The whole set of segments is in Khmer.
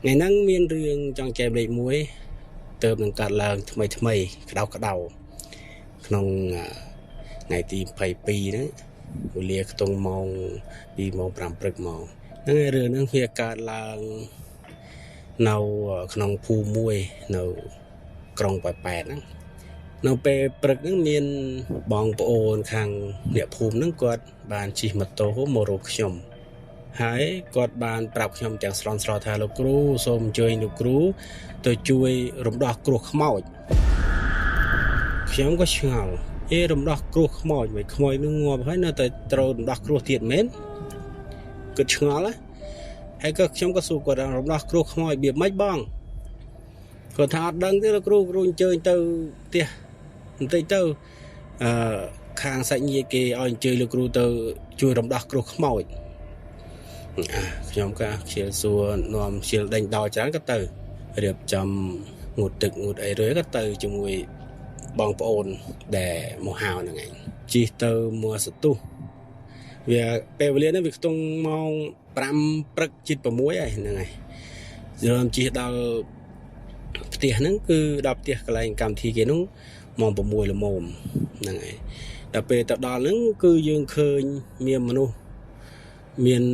ngày nắng miên riêng trong chè bể muối tôm đừng cắt là thay cái đầu không ngày thì phải pi đấy liệt tung mong đi mong pram prực mong năng rửa năng việc cắt là nấu không phù muối nấu còng bẹp đó nấu pe prực năng miên bong ôn khang địa phùm năng quật bàn chỉ mật tố mồ rục nhom hãy quật bàn pram nhom chẳng sòn sò thay lục cru xôm chơi lục cru tôi chui rụng đọt cruộc mỏi nhóm có chào rụng đọt cruộc mỏi vậy mỏi nó ngọt hay nó tới trâu đọt cruộc thiệt mến cứ chào lá hay các nhóm có số của rụng đọt cruộc mỏi bị mất bong còn thà đăng thế là cruộc chơi từ tia từ khang sạch như cái anh chơi lục cruộc từ chui rụng đọt cruộc mỏi nhóm cả chia số nôm chia đánh đo chán cái từ điệp chấm ngụt tực ngụt ấy rồi các từ chung với bong ôn để mùa hào này ngày chỉ từ mùa sắp tu việc bè liên việc tung mau pram prắc chít vào muối này này rồi chỉ đào tiền nó cứ đọc tiền cái này cầm thì cái nó mong vào muối là mồm này đặc biệt tập đào nó cứ dương khơi miền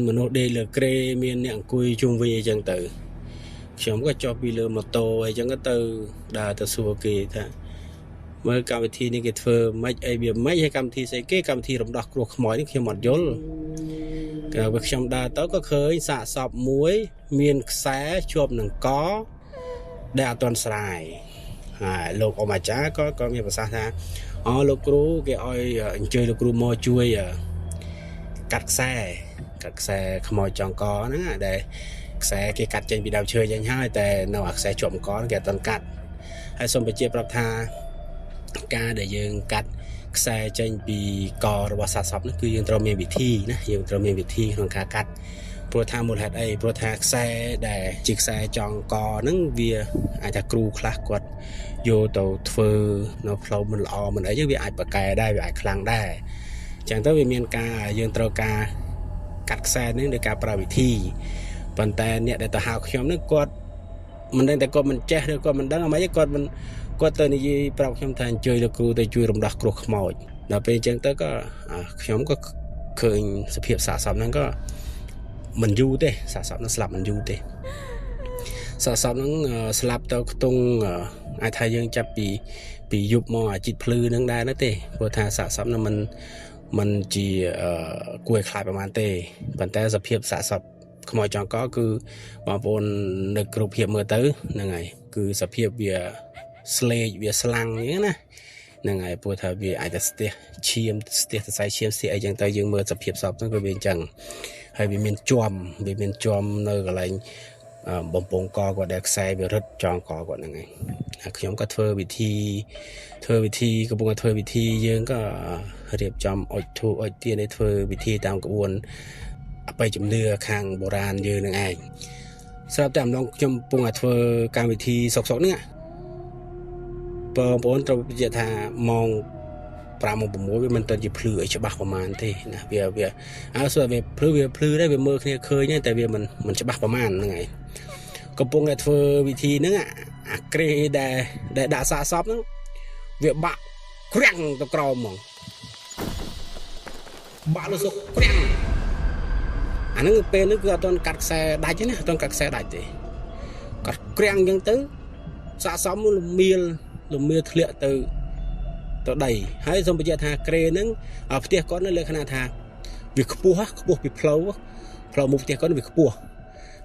manu đây là kre miền nẹng cùi chung với chân tử chúng có cho bị lừa một tô hay chẳng có từ đà từ xưa kỳ thế mới cầm thi này cái phơ mấy ai bị mấy hay cầm thi sẽ cái cầm thi rộng đặc ruột mỏi những khi mặt dối cái việc trong đà tới có khơi xả sọp muối miền xé chộp nằng có đà toàn xài lục ở mà chả có miền bờ xa tha lục cru cái oi chơi lục cru mò chui cắt xe không mò tròn có nữa để xe cái cắt trên bị đào chơi nhanh haiแต่nào xe trộm có cái toàn cắt hay xongไปเจี๊ยบรับทาการđểយើងកាត់ខ្សែចេញពីករបស់សាសពនោះគឺយើងត្រូវមានវិធីណាយើងត្រូវមានវិធីក្នុងការកាត់ព្រោះថាមូលហេតុអីព្រោះថាខ្សែដែលជាខ្សែចងកហ្នឹងវាអាចថាគ្រូខ្លះគាត់យកទៅធ្វើនៅផ្លូវមិនល្អមិនអីវាអាចប្រកែដែរវាអាចខ្លាំងដែរអញ្ចឹងទៅវាមានការយើងត្រូវការកាត់ខ្សែនេះដោយការប្រើវិធីប៉ុន្តែអ្នកដែលទៅហៅខ្ញុំនេះគាត់មិនដឹងតែគាត់មិនចេះឬគាត់មិនដឹងអ្វីគាត់ទៅនិយាយប្រាប់ខ្ញុំថាអញ្ជើញលោកគ្រូទៅជួយរំដោះគ្រោះខ្មោចដល់ពេលអញ្ចឹងទៅក៏ខ្ញុំក៏ឃើញសភាពសាកសពហ្នឹងក៏មិនយូរទេសាកសពហ្នឹងស្លាប់មិនយូរទេសាកសពហ្នឹងស្លាប់ទៅខ្ទង់អាចថាយើងចាប់ពីយប់មកអាជីតភ្លឺហ្នឹងដែរណាទេព្រោះថាសាកសពហ្នឹងมันជាគួរឲ្យខ្លាចប្រហែលទេប៉ុន្តែសភាពសាកសពខ្មោចចងកគឺបងប្អូននៅគ្រប់ភាពមើលទៅហ្នឹងហើយគឺសភាពវាស្លេកវាស្លាំងអញ្ចឹងណាហ្នឹងហើយព្រោះថាវាអាចទៅស្ទះឈាមស្ទះសរសៃឈាមស្ទះអីចឹងទៅយើងមើលសភាពសពហ្នឹងក៏វាអញ្ចឹងហើយវាមានជាប់នៅកន្លែងបំពង់កគាត់ដែលខ្សែវារឹតចងកគាត់ហ្នឹងហើយខ្ញុំក៏ធ្វើវិធីកំពុងតែធ្វើវិធីយើងក៏រៀបចំអុជធូបអុជទៀនឲ្យធ្វើវិធីតាមក្បួនអបិយជំនឿខាងបុរាណយើងនឹងឯងស្រាប់តែម្ដងខ្ញុំកំពុងតែធ្វើកម្មវិធីសុកហ្នឹងបងប្អូនត្រូវពិចារណាថាម៉ោង5 6វាមិនទៅជាភ្លឺឲ្យច្បាស់ប្រហែលទេណាវាស្រាប់វាភ្លឺដែរវាមើលគ្នាឃើញតែវាមិនច្បាស់ប្រហែលហ្នឹងហើយកំពុងតែធ្វើវិធីហ្នឹងអាក្រេដែលដាក់សាកសពហ្នឹងវាបាក់ក្រាំងទៅក្រោមហ្មងបាក់លើសុកក្រាំងអាហ្នឹងពេលនេះគឺអត់ទាន់កាត់ខ្សែដាច់ទេណាអត់ទាន់កាត់ខ្សែដាច់ទេកាត់ក្រាំងអញ្ចឹងទៅសាកសពលមៀលធ្លាក់ទៅដីហើយសូមបញ្ជាក់ថាក្រេហ្នឹងផ្ទះគាត់នៅលក្ខណៈថាវាខ្ពស់ពីផ្លូវមុខផ្ទះគាត់វាខ្ពស់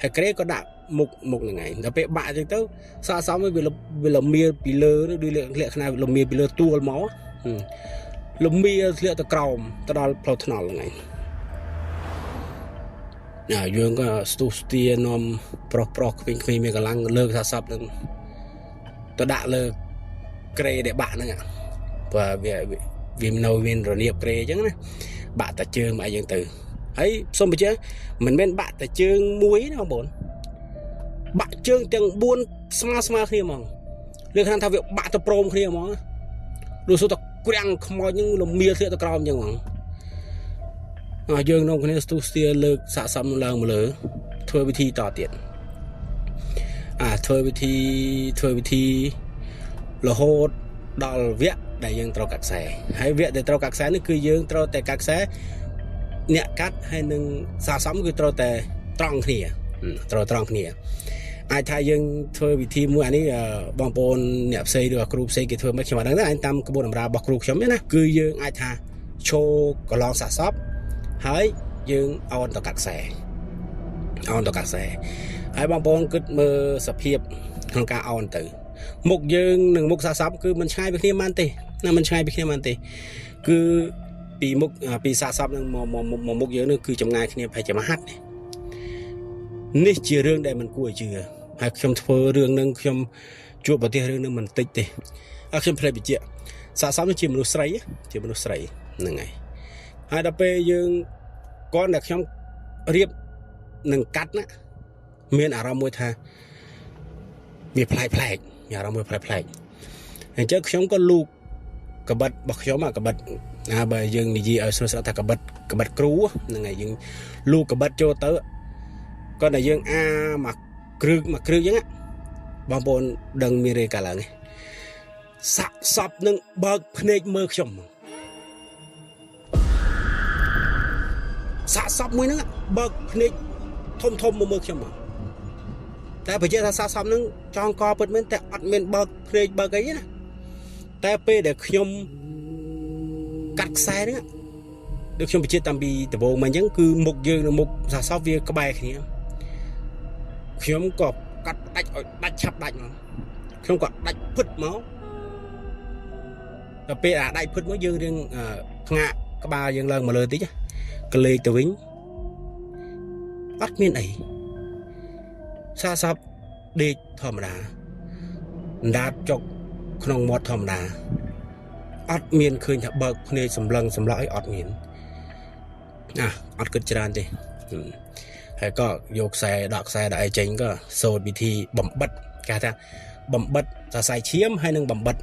ហើយក្រេក៏ដាក់មុខហ្នឹងឯងដល់ពេលបាក់អញ្ចឹងទៅសាកសពវាលមៀលពីលើដូចលក្ខណៈលមៀលពីលើទួលមកលមៀលធ្លាក់ទៅក្រោមទៅដល់ផ្លូវថ្នល់ហ្នឹងឯងយើងក៏ស្ទុះស្ទានាំប្រុសក្មេងៗមានកម្លាំងលើកសាកសពហ្នឹងទៅដាក់លើក្រេដែលបាក់ហ្នឹងព្រោះវានៅមានរនាបក្រេអញ្ចឹងណាបាក់តែជើងមកអីយ៉ាងទៅហើយសូមបញ្ជាក់មិនមែនបាក់តែជើងមួយណាបងប្អូនបាក់ជើងទាំង4ស្មើគ្នាហ្មងលើកថាវាបាក់ទៅព្រមគ្នាហ្មងដូចសូតែក្រាំងខ្មោចហ្នឹងលមៀលធ្លាក់ទៅក្រោមអញ្ចឹងហ្មងយើងនាំគ្នាស្ទុះស្ទាលើកសាកសពឡើងមកលើធ្វើវិធីតទៀត ធ្វើវិធីរហូតដល់វគ្គដែលយើងត្រូវកាត់ខ្សែហើយវគ្គដែលត្រូវកាត់ខ្សែនេះគឺយើងត្រូវតែកាត់ខ្សែអ្នកកាត់ហើយនឹងសាសំគឺត្រូវតែត្រង់គ្នាអាចថាយើងធ្វើវិធីមួយអានេះបងប្អូនអ្នកផ្សេងឬគ្រូផ្សេងគេធ្វើមិនខ្ញុំអត់ដឹងទេអញតាមក្បួនតម្រារបស់គ្រូខ្ញុំទេណាគឺយើងអាចថាឈោកន្លងសាសពហើយយើងអោនទៅកាត់ខ្សែហើយបងប្អូនគិតមើលសភាពក្នុងការអោនទៅមុខយើងនិងមុខសាសពគឺមិនឆ្ងាយពីគ្នាប៉ុន្មានទេគឺពីសាសពនឹងមកមុខយើងនឹងគឺចម្ងាយគ្នាប្រហែលជា1 ហត្ថនេះជារឿងដែលមិនគួរឲ្យជឿហើយខ្ញុំធ្វើរឿងនឹងខ្ញុំជួបប្រទេសរឿងនឹងមិនតិចទេខ្ញុំផ្លេចបញ្ជាក់សាសពនេះជាមនុស្សស្រីហ្នឹងហើយដល់ពេលយើងគាត់ដែលខ្ញុំរៀបនឹងកាត់ណាមានអារម្មណ៍មួយថាមានប្លែកមានអារម្មណ៍មួយប្លែកអញ្ចឹងខ្ញុំក៏លូកកបិតរបស់ខ្ញុំកបិតបើយើងនិយាយឲ្យស្រួលថាកបិតគ្រូហ្នឹងហើយយើងលូកកបិតចូលទៅគាត់តែយើងមកគ្រឿងអញ្ចឹងបងប្អូនដឹងមានរេកាឡើងសាក់សពនឹងបើកភ្នែកមើលខ្ញុំសាក់សពមួយហ្នឹងបើកភ្នែកធំមកមើលខ្ញុំតែបើនិយាយថាសាក់សពហ្នឹងចងកពិតមែនតែអត់មានបើកភ្នែកបើកអីណាតែពេលដែលខ្ញុំកាត់ខ្សែហ្នឹងដូចខ្ញុំបញ្ជាក់តាំងពីដំបូងមកអញ្ចឹងគឺមុខយើងនិងមុខសាក់សពវាក្បែរគ្នាខ្ញុំក៏កាត់ដាច់ឲ្យដាច់ឆាប់ដាច់មកខ្ញុំក៏ដាច់ភឹតមកដល់ពេលដាច់ភឹតមកយើងរៀងផ្ងាកក្បាលយើងឡើងមកលើតិចក៏លេខទៅវិញអត់មានអីសាសពដេកធម្មតាដាតចុកក្នុងមាត់ធម្មតាអត់មានឃើញថាបើកភ្នែកសម្លឹងសម្លក់អីអត់មានអត់គិតច្រើនទេហើយក៏យកខ្សែដកអីចេញក៏សូត្រវិធីបំបិតគេថាបំបិតសរសៃឈាមហើយនឹងបំបិត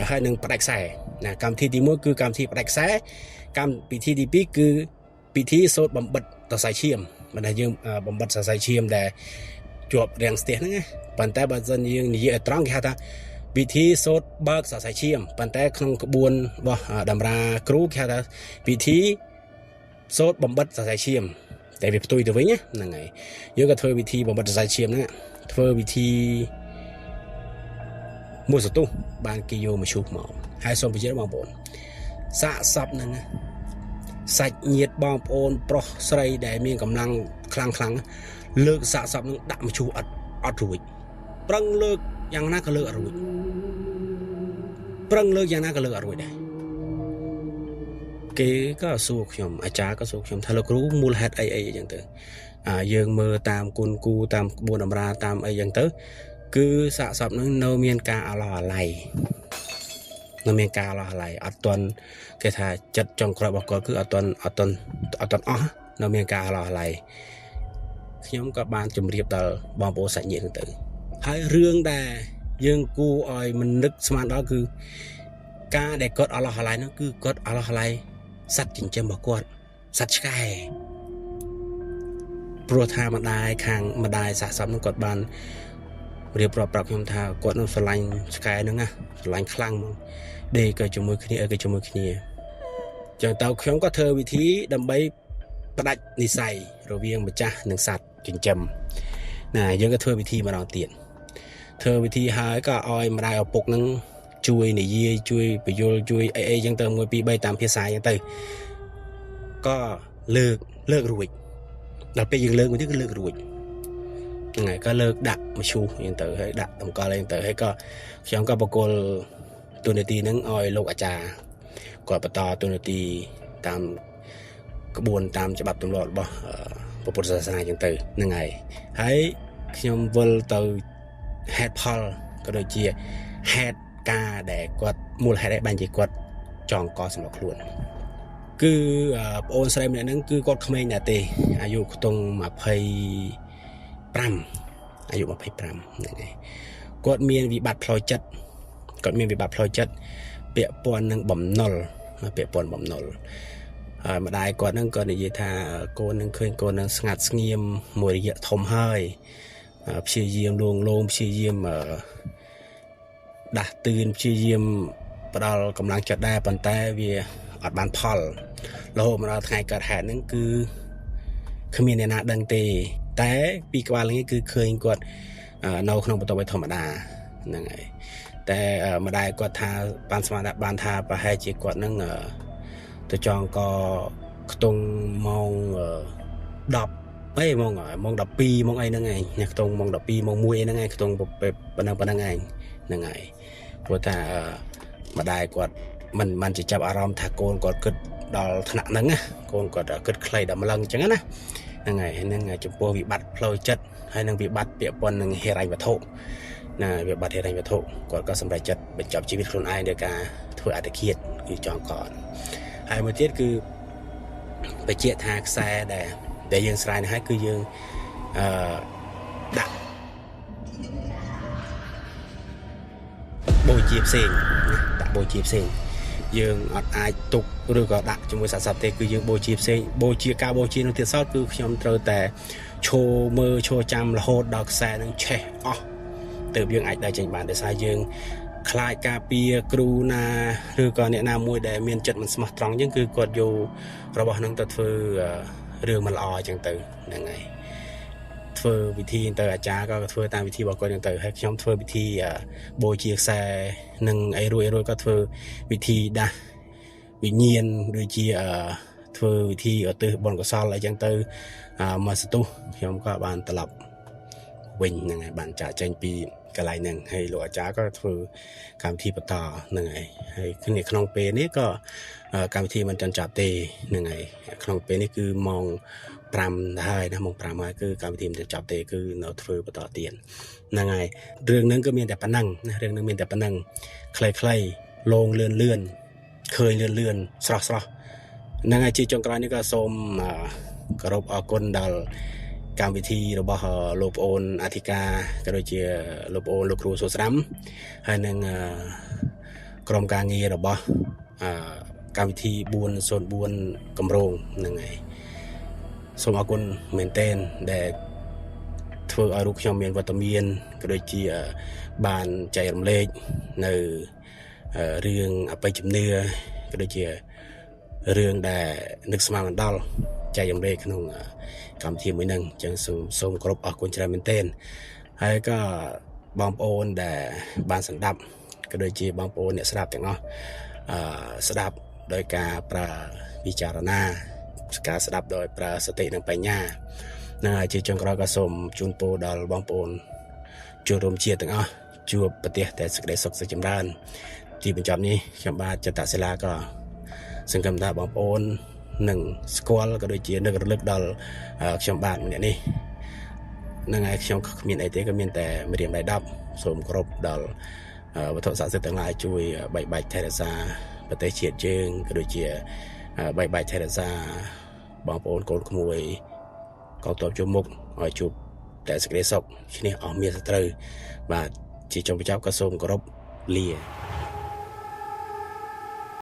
ហើយនឹងផ្ដាច់ខ្សែណាកម្មវិធីទី1គឺកម្មវិធីផ្ដាច់ខ្សែកម្មវិធីទី2គឺពិធីសូត្របំបិតសរសៃឈាមមិនថាយើងបំបិតសរសៃឈាមដែលជាប់រាំងស្ទះហ្នឹងណាប៉ុន្តែបើសិនយើងនិយាយឲ្យត្រង់គេហៅថាវិធីសូត្របើកសរសៃឈាមប៉ុន្តែក្នុងក្បួនរបស់តម្រាគ្រូគេហៅថាវិធីសូត្របំបិតសរសៃឈាមតែវាផ្ទុយទៅវិញហ្នឹងហើយយើងក៏ធ្វើវិធីបំបិតសរសៃឈាមហ្នឹងធ្វើវិធីមួយសន្ទុះបានគេយកមកឈូសមកហើយសូមបញ្ជាក់បងប្អូនសាកសពហ្នឹងសាច់ញាតិបងប្អូនប្រុសស្រីដែលមានកម្លាំងខ្លាំងលើកសាកសពហ្នឹងដាក់មកឈូសអត់រួចប្រឹងលើកយ៉ាងណាក៏លើកអត់រួចដែរគេក៏សួរខ្ញុំអាចារ្យក៏សួរខ្ញុំថាលោកគ្រូមូលហេតុអីអញ្ចឹងទៅយើងមើលតាមគុណគូតាមក្បួនតម្រាតាមអីអញ្ចឹងទៅគឺសាកសពនឹងនៅមានការអាឡោះអាល័យអត់ទាន់គេថាចិត្តចុងក្រោយរបស់គាត់គឺអត់ទាន់អស់នៅមានការអាឡោះអាល័យខ្ញុំក៏បានជម្រាបដល់បងប្អូនសាច់ញាតិហ្នឹងទៅហើយរឿងដែលយើងគួរឲ្យមិននឹកស្មានដល់គឺការដែលគាត់អាឡោះអាល័យហ្នឹងគឺគាត់អាឡោះអាល័យសត្វចិញ្ចឹមរបស់គាត់សត្វឆ្កែព្រោះថាម្ដាយសាកសពហ្នឹងគាត់បានរៀបរាប់ប្រាប់ខ្ញុំថាគាត់នឹងស្រឡាញ់ឆ្កែហ្នឹងណាស្រឡាញ់ខ្លាំងហ្មងដេកក៏ជាមួយគ្នាអីក៏ជាមួយគ្នាចឹងតើខ្ញុំក៏ធ្វើវិធីដើម្បីផ្ដាច់និស្ស័យរវាងម្ចាស់និងសត្វចិញ្ចឹមណាយើងក៏ធ្វើវិធីម្ដងទៀតធ្វើវិធីហើយក៏ឲ្យម្ដាយឪពុកហ្នឹងជួយនិយាយជួយបញ្យល់ជួយអីចឹងទៅ1 2 3តាមភាសាចឹងទៅក៏លើករួចដល់ពេលយើងលើកមួយទៀតគឺលើករួចហ្នឹងហើយក៏លើកដាក់មឈូសចឹងទៅហើយដាក់តម្កល់ចឹងទៅហើយក៏ខ្ញុំក៏បកគលទូនាទីហ្នឹងឲ្យលោកអាចារ្យគាត់បន្តទូនាទីតាមក្បួនតាមច្បាប់ទម្លាប់របស់ពុទ្ធសាសនាចឹងទៅហ្នឹងហើយខ្ញុំវិលទៅហេតុផលក៏ដូចជាហេតុការដែលគាត់មូលហេតុអីបានជាគាត់ចងកសម្រាប់ខ្លួនគឺប្អូនស្រីម្នាក់ហ្នឹងគឺគាត់ក្មេងដែរទេអាយុខ្ទង់25អាយុ25ហ្នឹងហើយគាត់មានវិបត្តិផ្លូវចិត្តពាក់ព័ន្ធនឹងបំណុលហើយម្ដាយគាត់ហ្នឹងក៏និយាយថាកូននឹងឃើញកូននឹងស្ងាត់ស្ងៀមមួយរយៈធំហើយ ព្យាយាមលួងលោមព្យាយាមដាស់តឿនព្យាយាមផ្ដល់កម្លាំងចិត្តដែរប៉ុន្តែវាអត់បានផលរហូតមកដល់ថ្ងៃកើតហេតុហ្នឹងគឺគ្មានអ្នកណាដឹងទេតែពីក្បាលល្ងាចគឺឃើញគាត់នៅក្នុងបន្ទប់ធម្មតាហ្នឹងហើយតែម្ដាយគាត់ថាបានស្មានបានថាប្រហែលជាគាត់ហ្នឹងទៅចងកខ្ទង់ម៉ោង10ម៉ោង12ម៉ោងអីហ្នឹងឯងអ្នកខ្ទង់ម៉ោង12ម៉ោង1អីហ្នឹងឯងខ្ទង់ប៉ុណ្ណឹងឯងហ្នឹងហើយព្រោះថាម្ដាយគាត់មិនបានជាចាប់អារម្មណ៍ថាកូនគាត់គិតដល់ថ្នាក់ហ្នឹងណាកូនគាត់គិតខ្លីដល់ម្លឹងអញ្ចឹងណាហ្នឹងហើយហ្នឹងចំពោះវិបត្តិផ្លូវចិត្តហើយនឹងវិបត្តិពាក់ព័ន្ធនឹងហិរញ្ញវត្ថុណាវិបត្តិហិរញ្ញវត្ថុគាត់ក៏សម្រេចចិត្តបញ្ចប់ជីវិតខ្លួនឯងដោយការធ្វើអត្តឃាតគឺចងកហើយមួយទៀតគឺបញ្ជាក់ថាខ្សែដែលយើងស្រាយនេះហើយគឺយើងដាក់បូជាផ្សេងដាក់បូជាផ្សេងយើងអត់អាចទុកឬក៏ដាក់ជាមួយសាសនាទេគឺយើងបូជាផ្សេងបូជាការបូជានោះទៀតសោតគឺខ្ញុំត្រូវតែឈរមើលឈរចាំរហូតដល់ខ្សែនឹងឆេះអស់ទើបយើងអាចដើរចេញបានដោយសារយើងខ្លាចការពារគ្រូណាឬក៏អ្នកណាមួយដែលមានចិត្តមិនស្មោះត្រង់អញ្ចឹងគឺគាត់យករបស់ហ្នឹងទៅធ្វើរឿងមិនល្អអញ្ចឹងទៅហ្នឹងហើយធ្វើវិធីទៅអាចារ្យក៏ធ្វើតាមវិធីរបស់គាត់អញ្ចឹងទៅហើយខ្ញុំធ្វើវិធីបូជាខ្សែនឹងអីរួចក៏ធ្វើវិធីដាស់វិញ្ញាណដូចជាធ្វើវិធីឧទ្ទិសបុណ្យកុសលអីចឹងទៅមកសទុះខ្ញុំក៏បានត្រឡប់វិញហ្នឹងហើយបានចាកចេញពីកន្លែងហ្នឹងហើយលោកអាចារ្យក៏ធ្វើកម្មវិធីបន្តហ្នឹងហើយក្នុងពេលនេះក៏កម្មវិធីមិនទាន់ចប់ទេហ្នឹងហើយក្នុងពេលនេះគឺម៉ោង5ហើយណាម៉ោង5ហើយគឺកម្មវិធីមិនទាន់ចប់ទេគឺនៅធ្វើបន្តទៀតហ្នឹងហើយរឿងហ្នឹងគឺមានតែប៉ុណ្ណឹងណារឿងហ្នឹងមានតែប៉ុណ្ណឹងខ្លីៗលងលឿនឃើញលឿនស្រស់ហ្នឹងហើយជាចុងក្រោយនេះក៏សូមគោរពអរគុណដល់កម្មវិធីរបស់លោកប្អូនអធិការក៏ដូចជាលោកប្អូនលោកគ្រូសុស្ដាំហើយនឹងក្រុមការងាររបស់កម្មវិធី404កម្រងហ្នឹងហើយសូមអរគុណមែនទែនដែលធ្វើឲ្យរូបខ្ញុំមានវត្តមានក៏ដូចជាបានចែករំលែកនៅរឿងអបិយជំនឿក៏ដូចជារឿងដែលនឹកស្មានមិនដល់ចែករំលែកក្នុងកម្មវិធីមួយហ្នឹងអញ្ចឹងសូមគោរពអរគុណច្រើនមែនទែនហើយក៏បងប្អូនដែលបានស្ដាប់ក៏ដូចជាបងប្អូនអ្នកស្ដាប់ទាំងអស់ស្ដាប់ដោយការប្រើវិចារណាការស្ដាប់ដោយប្រើសតិនិងបញ្ញានឹងហើយជាចុងក្រោយក៏សូមជូនពរដល់បងប្អូនជួបរួមជាតិទាំងអស់ជួបប្រទេសតែសេចក្តីសុខសេចចម្រើនទីបញ្ចប់នេះខ្ញុំបាទចតសិលាក៏សង្ឃឹមថាបងប្អូននឹងស្គាល់ក៏ដូចជានឹករលឹកដល់ខ្ញុំបាទម្នាក់នេះនឹងហើយខ្ញុំគ្មានអីទេក៏មានតែម្រាមដៃ10សូមគោរពដល់វត្ថុស័ក្តិសិទ្ធិទាំងឡាយជួយបែកបាច់ថែរក្សាប្រទេសជាតិយើងក៏ដូចជាបែកបាច់ថែរក្សាបងប្អូនកូនក្មួយកងទ័ពជុំមុខឲ្យជួបតែសេចក្តីសុខឈ្នះអស់មានសត្រូវបាទជាចុងបញ្ចប់ក៏សូមគោរពលា